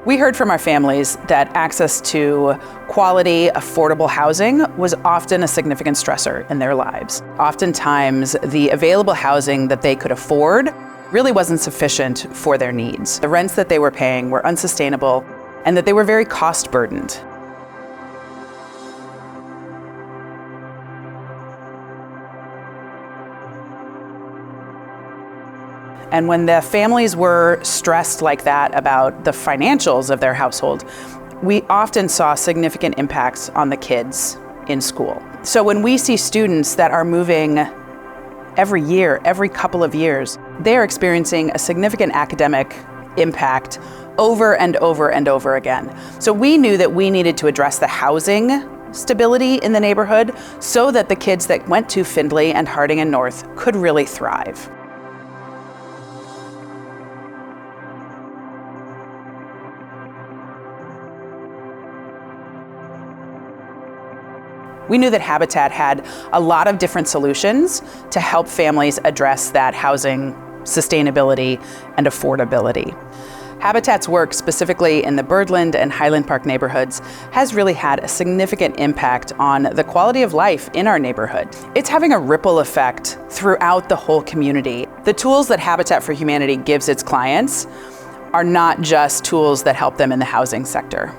We heard from our families that access to quality, affordable housing was often a significant stressor in their lives. Oftentimes, the available housing that they could afford really wasn't sufficient for their needs. The rents that they were paying were unsustainable, and that they were very cost burdened. And when the families were stressed like that about the financials of their household, we often saw significant impacts on the kids in school. So when we see students that are moving every year, every couple of years, they are experiencing a significant academic impact over and over and over again. So we knew that we needed to address the housing stability in the neighborhood so that the kids that went to Findlay and Harding and North could really thrive. We knew that Habitat had a lot of different solutions to help families address that housing sustainability and affordability. Habitat's work, specifically in the Birdland and Highland Park neighborhoods, has really had a significant impact on the quality of life in our neighborhood. It's having a ripple effect throughout the whole community. The tools that Habitat for Humanity gives its clients are not just tools that help them in the housing sector.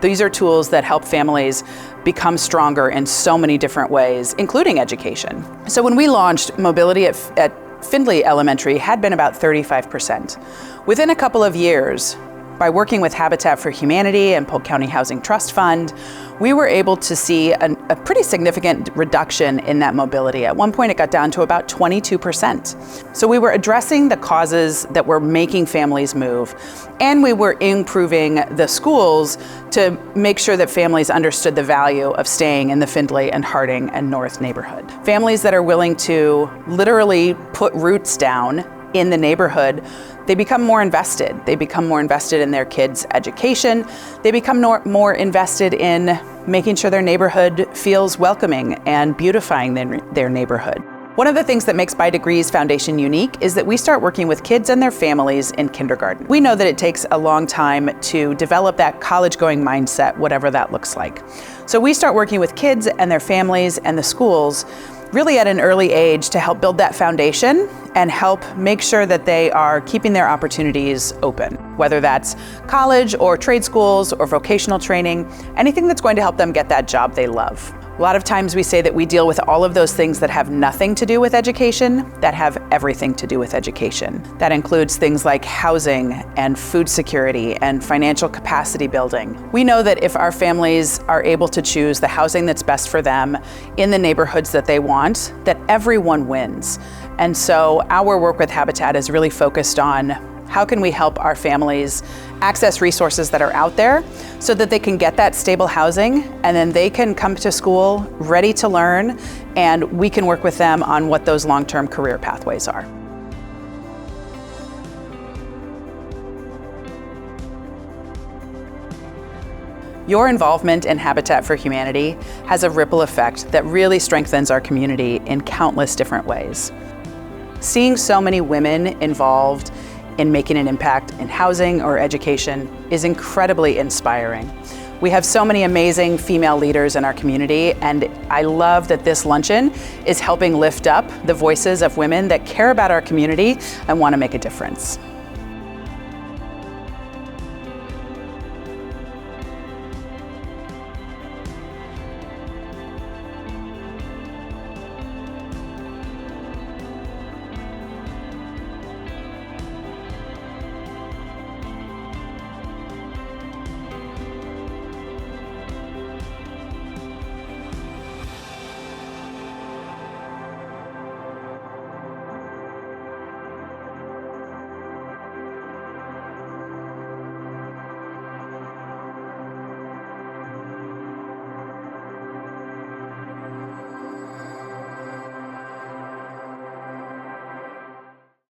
These are tools that help families become stronger in so many different ways, including education. So when we launched, mobility at Findlay Elementary had been about 35%. Within a couple of years, by working with Habitat for Humanity and Polk County Housing Trust Fund, we were able to see a pretty significant reduction in that mobility. At one point, it got down to about 22%. So we were addressing the causes that were making families move, and we were improving the schools to make sure that families understood the value of staying in the Findlay and Harding and North neighborhood. Families that are willing to literally put roots down in the neighborhood, they become more invested. They become more invested in their kids' education. They become more invested in making sure their neighborhood feels welcoming and beautifying their neighborhood. One of the things that makes By Degrees Foundation unique is that we start working with kids and their families in kindergarten. We know that it takes a long time to develop that college-going mindset, whatever that looks like. So we start working with kids and their families and the schools really at an early age to help build that foundation and help make sure that they are keeping their opportunities open, whether that's college or trade schools or vocational training, anything that's going to help them get that job they love. A lot of times we say that we deal with all of those things that have nothing to do with education, that have everything to do with education. That includes things like housing and food security and financial capacity building. We know that if our families are able to choose the housing that's best for them in the neighborhoods that they want, that everyone wins. And so our work with Habitat is really focused on how can we help our families access resources that are out there so that they can get that stable housing and then they can come to school ready to learn, and we can work with them on what those long-term career pathways are. Your involvement in Habitat for Humanity has a ripple effect that really strengthens our community in countless different ways. Seeing so many women involved in making an impact in housing or education is incredibly inspiring. We have so many amazing female leaders in our community, and I love that this luncheon is helping lift up the voices of women that care about our community and want to make a difference.